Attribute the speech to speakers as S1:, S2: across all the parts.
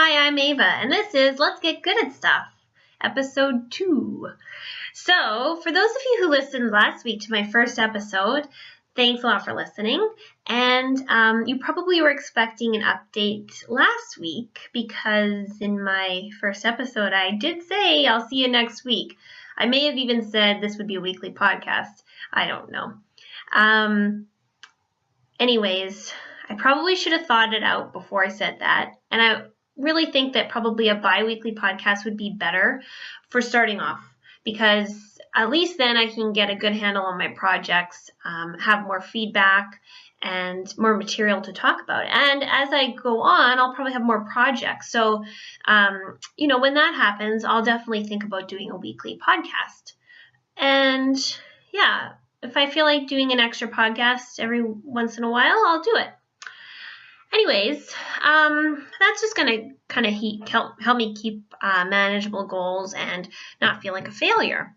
S1: Hi, I'm Ava, and this is Let's Get Good at Stuff, episode 2. So, for those of you who listened last week to my first episode, thanks a lot for listening. And you probably were expecting an update last week because in my first episode, I did say I'll see you next week. I may have even said this would be a weekly podcast. I don't know. Anyways, I probably should have thought it out before I said that. And I really think that probably a bi-weekly podcast would be better for starting off because at least then I can get a good handle on my projects, have more feedback and more material to talk about. And as I go on, I'll probably have more projects. So, when that happens, I'll definitely think about doing a weekly podcast. And yeah, if I feel like doing an extra podcast every once in a while, I'll do it. Anyways, that's just going to kind of help me keep manageable goals and not feel like a failure.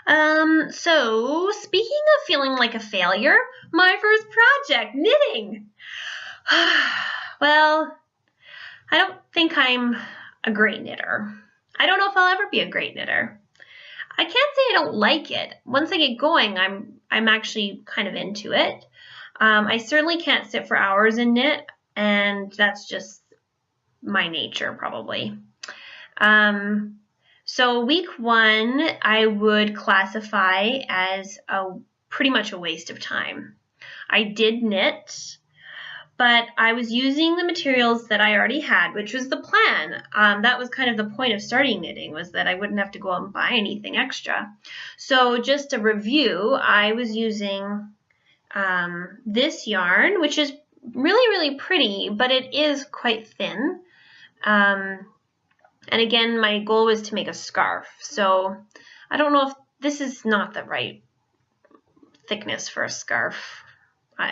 S1: So speaking of feeling like a failure, my first project, knitting. Well, I don't think I'm a great knitter. I don't know if I'll ever be a great knitter. I can't say I don't like it. Once I get going, I'm actually kind of into it. I certainly can't sit for hours and knit, and that's just my nature probably. So week 1, I would classify as pretty much a waste of time. I did knit, but I was using the materials that I already had, which was the plan. That was kind of the point of starting knitting, was that I wouldn't have to go out and buy anything extra. So just a review, I was using this yarn, which is really, really pretty, but it is quite thin. And again, my goal was to make a scarf. So I don't know if this is not the right thickness for a scarf.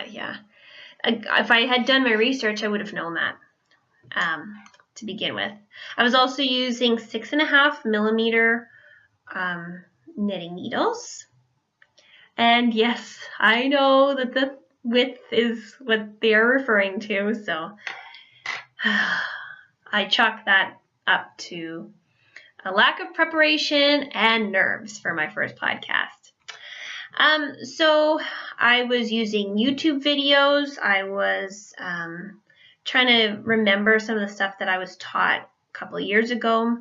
S1: Yeah. If I had done my research, I would have known that to begin with. I was also using 6.5 millimeter knitting needles. And yes, I know that the width is what they're referring to, so I chalk that up to a lack of preparation and nerves for my first podcast. So I was using YouTube videos. I was trying to remember some of the stuff that I was taught a couple of years ago.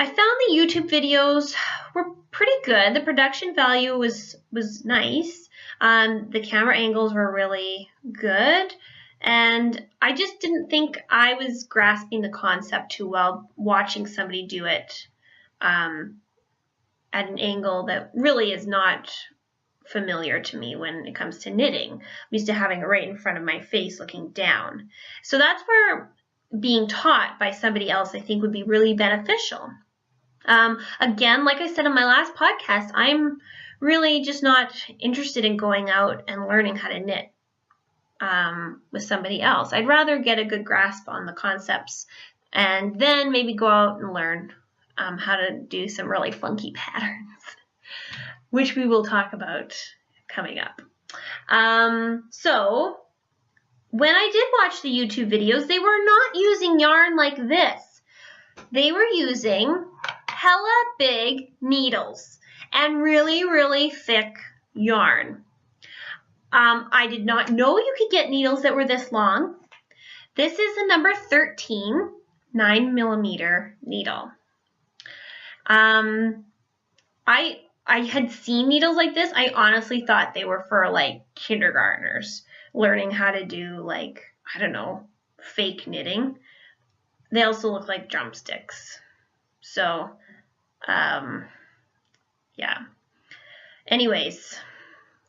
S1: I found the YouTube videos were pretty good. The production value was nice. The camera angles were really good. And I just didn't think I was grasping the concept too well watching somebody do it at an angle that really is not familiar to me when it comes to knitting. I'm used to having it right in front of my face looking down. So that's where being taught by somebody else I think would be really beneficial. Again, like I said in my last podcast, I'm really just not interested in going out and learning how to knit with somebody else. I'd rather get a good grasp on the concepts and then maybe go out and learn how to do some really funky patterns, which we will talk about coming up. So when I did watch the YouTube videos, they were not using yarn like this. They were using hella big needles and really, really thick yarn. I did not know you could get needles that were this long. This is a number 13 9 millimeter needle. I had seen needles like this. I honestly thought they were for like kindergartners learning how to do like, I don't know, fake knitting. They also look like drumsticks. So, yeah. Anyways,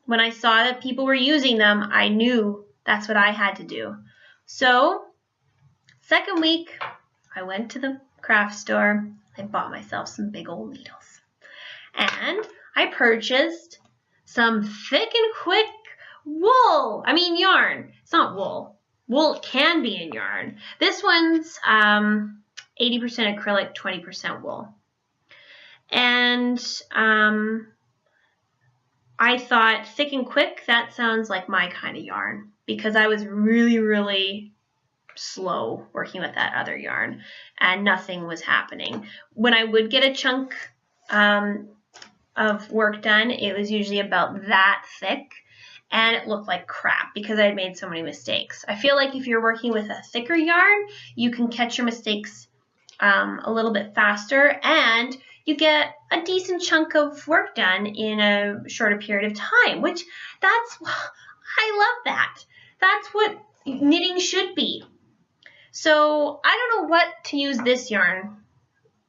S1: when I saw that people were using them, I knew that's what I had to do. So, second week, I went to the craft store. I bought myself some big old needles. And I purchased some thick and quick wool. I mean yarn. It's not wool. Wool can be in yarn. This one's 80% acrylic, 20% wool. And I thought thick and quick, that sounds like my kind of yarn because I was really, really slow working with that other yarn, and nothing was happening. When I would get a chunk of work done, it was usually about that thick, and it looked like crap because I had made so many mistakes. I feel like if you're working with a thicker yarn, you can catch your mistakes a little bit faster, and you get a decent chunk of work done in a shorter period of time, which I love that. That's what knitting should be. So I don't know what to use this yarn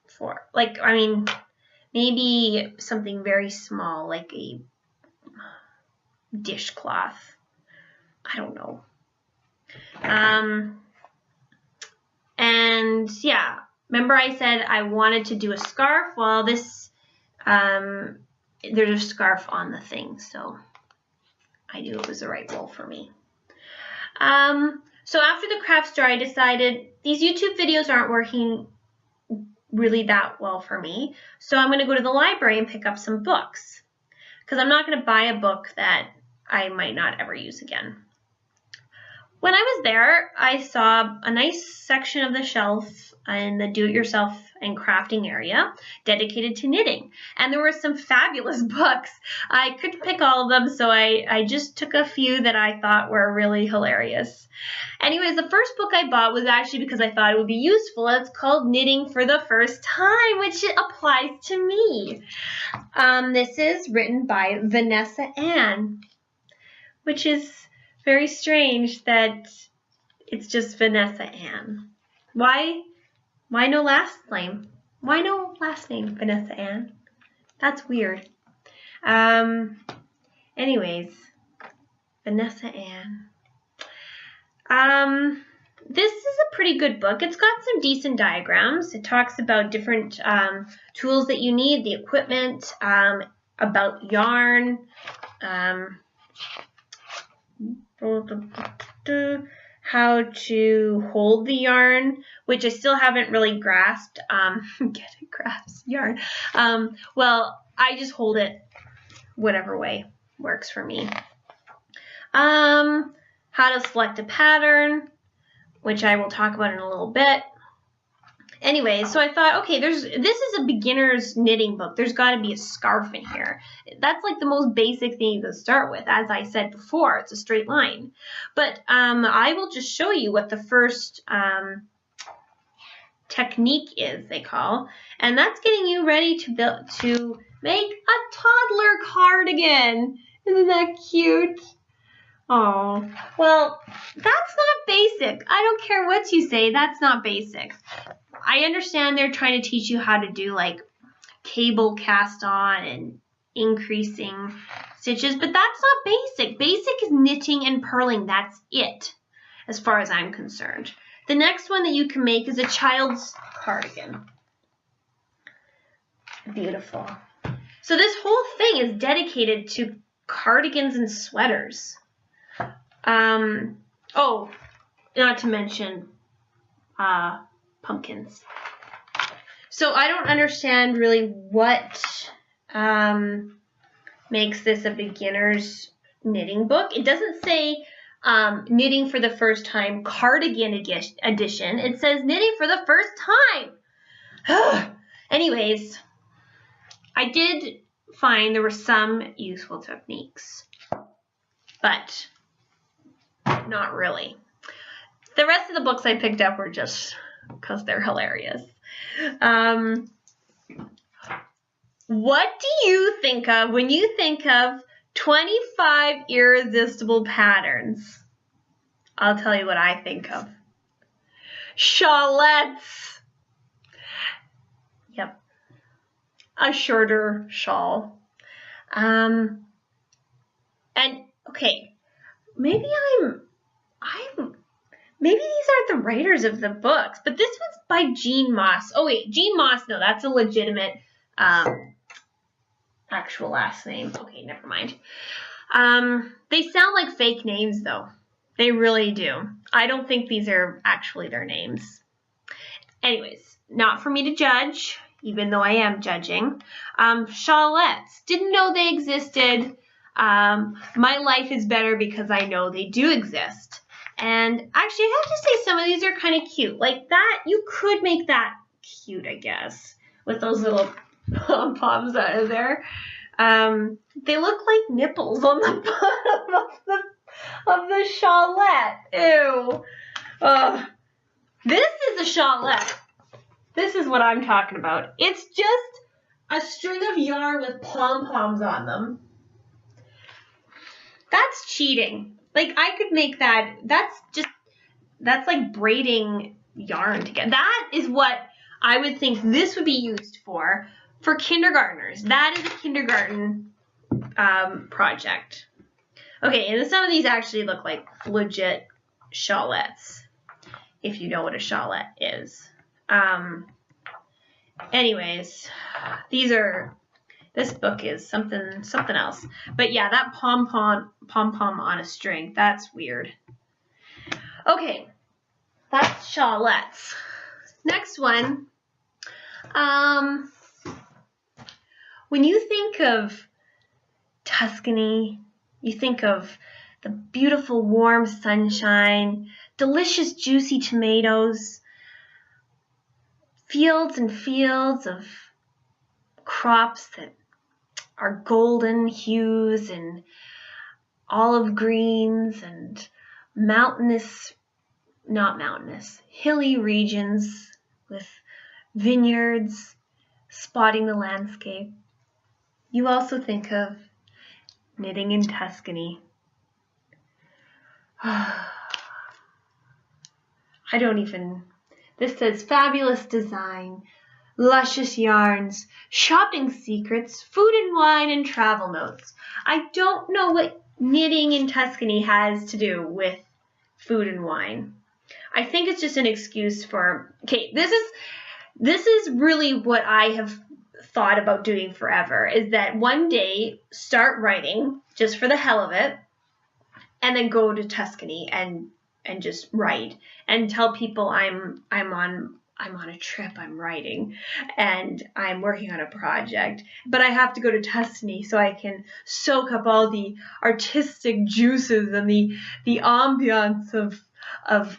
S1: for. Like, I mean, maybe something very small, like a dishcloth. I don't know. And yeah, remember I said I wanted to do a scarf? Well, this, there's a scarf on the thing, so I knew it was the right wool for me. So after the craft store, I decided these YouTube videos aren't working really that well for me, so I'm going to go to the library and pick up some books, because I'm not going to buy a book that I might not ever use again. When I was there, I saw a nice section of the shelf in the do-it-yourself and crafting area dedicated to knitting. And there were some fabulous books. I couldn't pick all of them, so I just took a few that I thought were really hilarious. Anyways, the first book I bought was actually because I thought it would be useful. It's called Knitting for the First Time, which applies to me. This is written by Vanessa Ann, which is very strange that it's just Vanessa Ann. Why no last name? Why no last name, Vanessa Ann? That's weird. Anyways, Vanessa Ann. This is a pretty good book. It's got some decent diagrams. It talks about different tools that you need, the equipment, about yarn, how to hold the yarn, which I still haven't really grasped. Grasp yarn. Well, I just hold it whatever way works for me. How to select a pattern, which I will talk about in a little bit. Anyway, so I thought, okay, this is a beginner's knitting book. There's got to be a scarf in here. That's like the most basic thing you can start with. As I said before, it's a straight line. But I will just show you what the first technique is, they call. And that's getting you ready to make a toddler cardigan. Isn't that cute? Oh, well, that's not basic. I don't care what you say, that's not basic. I understand they're trying to teach you how to do like cable cast on and increasing stitches, but that's not basic. Basic is knitting and purling, that's it, as far as I'm concerned. The next one that you can make is a child's cardigan. Beautiful. So this whole thing is dedicated to cardigans and sweaters. Oh, not to mention pumpkins. So I don't understand really what makes this a beginner's knitting book. It doesn't say knitting for the first time cardigan edition. It says knitting for the first time. Anyways, I did find there were some useful techniques, but not really. The rest of the books I picked up were just because they're hilarious. What do you think of when you think of 25 irresistible patterns? I'll tell you what I think of. Shawlettes. Yep. A shorter shawl. And okay, maybe maybe these aren't the writers of the books, but this one's by Jean Moss. Oh wait, Jean Moss, no, that's a legitimate actual last name. Okay, never mind. They sound like fake names though. They really do. I don't think these are actually their names. Anyways, not for me to judge, even though I am judging. Shawlettes, didn't know they existed. My life is better because I know they do exist. And actually, I have to say some of these are kind of cute. Like that, you could make that cute, I guess, with those little pom-poms out of there. They look like nipples on the bottom of the shawlette. Ew. This is a shawlette. This is what I'm talking about. It's just a string of yarn with pom-poms on them. That's cheating. Like, I could make that. That's like braiding yarn together. That is what I would think this would be used for kindergartners. That is a kindergarten project. Okay, and some of these actually look like legit shawlettes, if you know what a shawlette is. Anyways, this book is something else. But yeah, that pom-pom on a string, that's weird. Okay, that's shawlettes. Next one. When you think of Tuscany, you think of the beautiful warm sunshine, delicious juicy tomatoes, fields and fields of crops that are golden hues and olive greens and hilly regions with vineyards spotting the landscape. You also think of knitting in Tuscany. This says fabulous design, luscious yarns, shopping secrets, food and wine, and travel notes. I don't know what knitting in Tuscany has to do with food and wine. I think it's just an excuse for, okay, this is really what I have thought about doing forever, is that one day start writing just for the hell of it, and then go to Tuscany and just write and tell people I'm on a trip, I'm writing, and I'm working on a project, but I have to go to Tuscany so I can soak up all the artistic juices and the ambiance of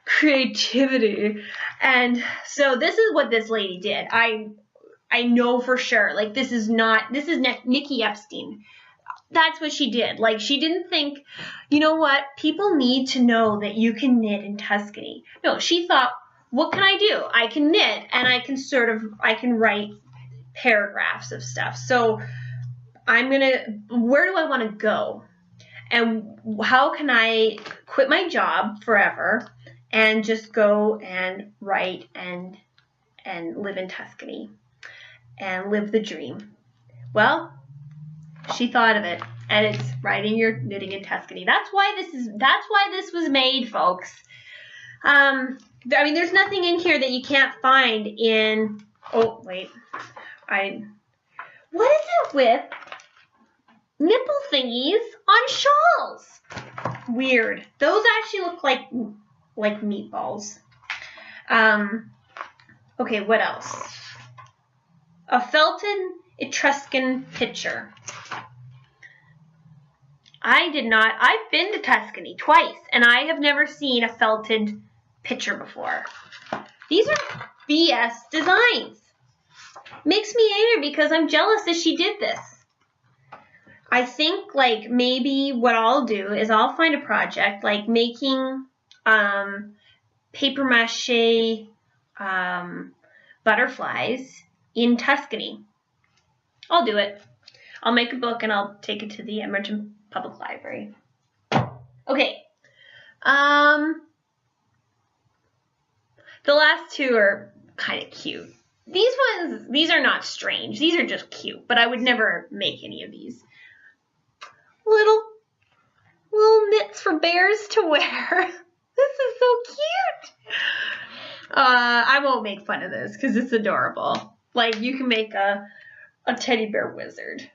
S1: creativity. And so this is what this lady did. I know for sure, like, this is Nikki Epstein. That's what she did. Like, she didn't think, you know what, people need to know that you can knit in Tuscany. No, she thought, what can I do? I can knit, and I can write paragraphs of stuff. So where do I want to go? And how can I quit my job forever and just go and write and live in Tuscany and live the dream? Well, she thought of it, and it's writing your knitting in Tuscany. That's why this was made, folks. I mean, there's nothing in here that you can't find in. Oh wait, what is it with nipple thingies on shawls? Weird. Those actually look like meatballs. Okay, what else? A felted Etruscan pitcher. I've been to Tuscany twice, and I have never seen a felted pitcher before. These are BS designs. Makes me angry because I'm jealous that she did this. I think, like, maybe what I'll do is I'll find a project like making paper mache butterflies in Tuscany. I'll do it. I'll make a book and I'll take it to the Edmonton Public Library. Okay. The last two are kind of cute. These are not strange. These are just cute, but I would never make any of these. Little mitts for bears to wear. This is so cute. I won't make fun of this because it's adorable. Like, you can make a teddy bear wizard.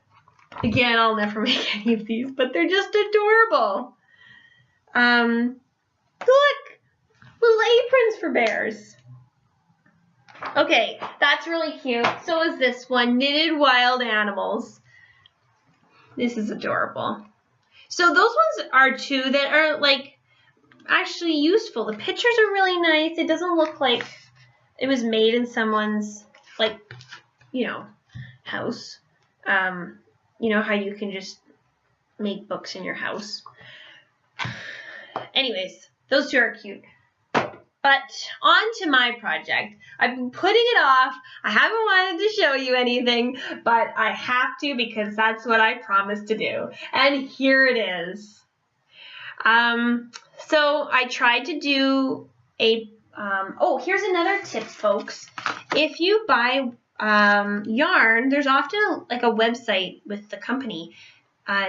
S1: Again, I'll never make any of these, but they're just adorable. Look, little aprons for bears. Okay, that's really cute. So is this one, knitted wild animals. This is adorable. So those ones are two that are like actually useful. The pictures are really nice. It doesn't look like it was made in someone's, like, you know, house. You know how you can just make books in your house. Anyways, those two are cute. But on to my project. I've been putting it off. I haven't wanted to show you anything, but I have to because that's what I promised to do. And here it is. So I tried to do a, oh, here's another tip, folks. If you buy yarn, there's often like a website with the company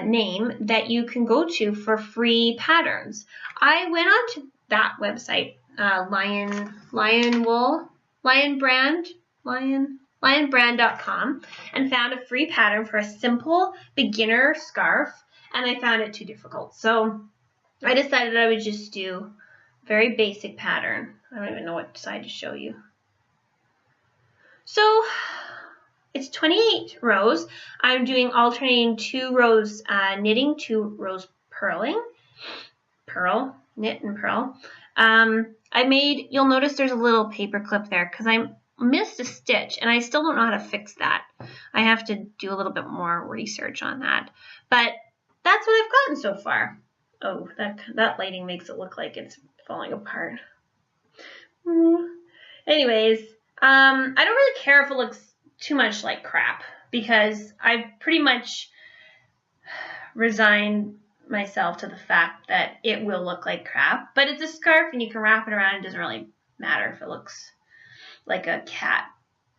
S1: name that you can go to for free patterns. I went on to that website, lionbrand.com, and found a free pattern for a simple beginner scarf, and I found it too difficult. So I decided I would just do a very basic pattern. I don't even know what side to show you. So it's 28 rows. I'm doing alternating 2 rows knitting, 2 rows purling. Knit and purl. You'll notice there's a little paper clip there because I missed a stitch and I still don't know how to fix that. I have to do a little bit more research on that. But that's what I've gotten so far. Oh, that lighting makes it look like it's falling apart. Anyways, I don't really care if it looks too much like crap because I've pretty much resigned myself to the fact that it will look like crap, but it's a scarf and you can wrap it around. It doesn't really matter if it looks like a cat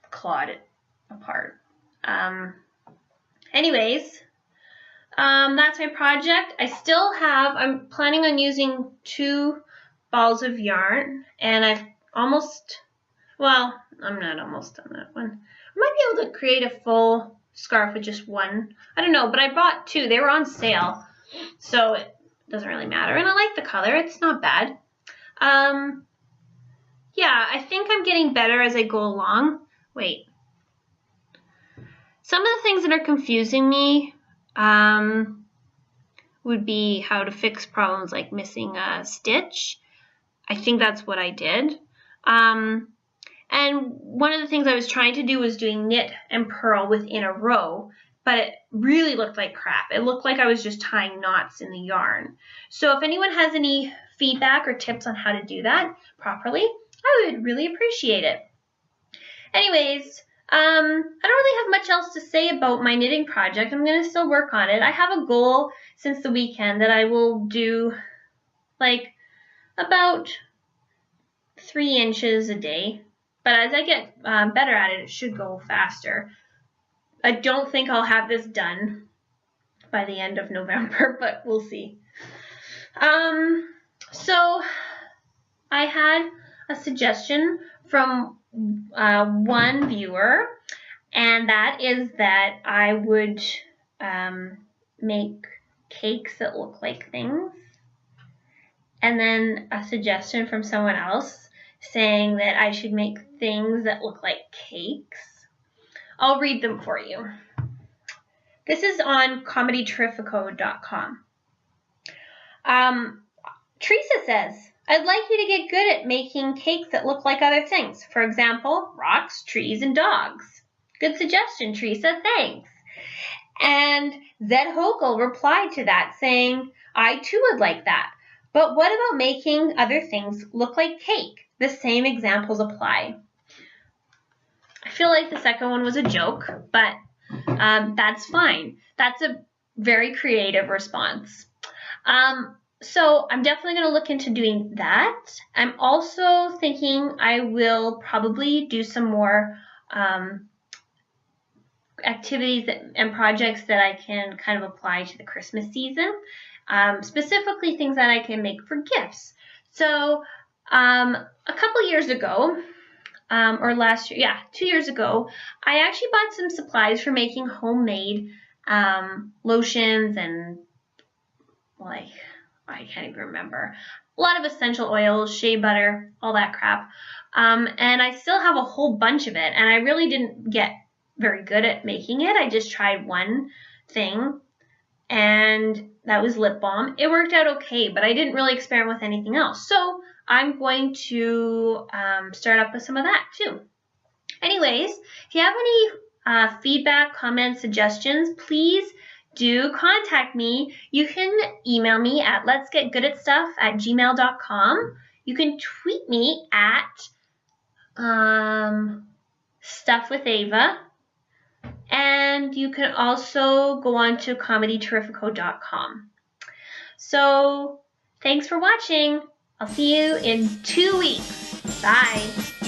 S1: clawed it apart. Anyways, that's my project. I'm planning on using 2 balls of yarn, and I'm not almost done that one. I might be able to create a full scarf with just one. I don't know, but I bought 2. They were on sale. So it doesn't really matter. And I like the color. It's not bad. Yeah, I think I'm getting better as I go along. Wait. Some of the things that are confusing me would be how to fix problems like missing a stitch. I think that's what I did. And one of the things I was trying to do was doing knit and purl within a row, but it really looked like crap. It looked like I was just tying knots in the yarn. So if anyone has any feedback or tips on how to do that properly, I would really appreciate it. Anyways, I don't really have much else to say about my knitting project. I'm going to still work on it. I have a goal since the weekend that I will do like about 3 inches a day. But as I get better at it, it should go faster. I don't think I'll have this done by the end of November, but we'll see. So I had a suggestion from one viewer, and that is that I would make cakes that look like things. And then a suggestion from someone else saying that I should make things that look like cakes. I'll read them for you. This is on comedyterrifico.com. Teresa says, I'd like you to get good at making cakes that look like other things. For example, rocks, trees, and dogs. Good suggestion, Teresa. Thanks. And Zed Hokel replied to that saying, I too would like that. But what about making other things look like cake? The same examples apply. I feel like the second one was a joke, but that's fine. That's a very creative response. So I'm definitely going to look into doing that. I'm also thinking I will probably do some more activities and projects that I can kind of apply to the Christmas season, specifically things that I can make for gifts. So a couple years ago, or last year, 2 years ago, I actually bought some supplies for making homemade lotions and like, I can't even remember. A lot of essential oils, shea butter, all that crap. And I still have a whole bunch of it, and I really didn't get very good at making it. I just tried one thing, and that was lip balm. It worked out okay, but I didn't really experiment with anything else. So I'm going to start up with some of that too. Anyways, if you have any feedback, comments, suggestions, please do contact me. You can email me at letsgetgoodAtstuff@gmail.com. You can tweet me at stuffwithava. And you can also go on to comedyterrifico.com. So thanks for watching. I'll see you in 2 weeks. Bye.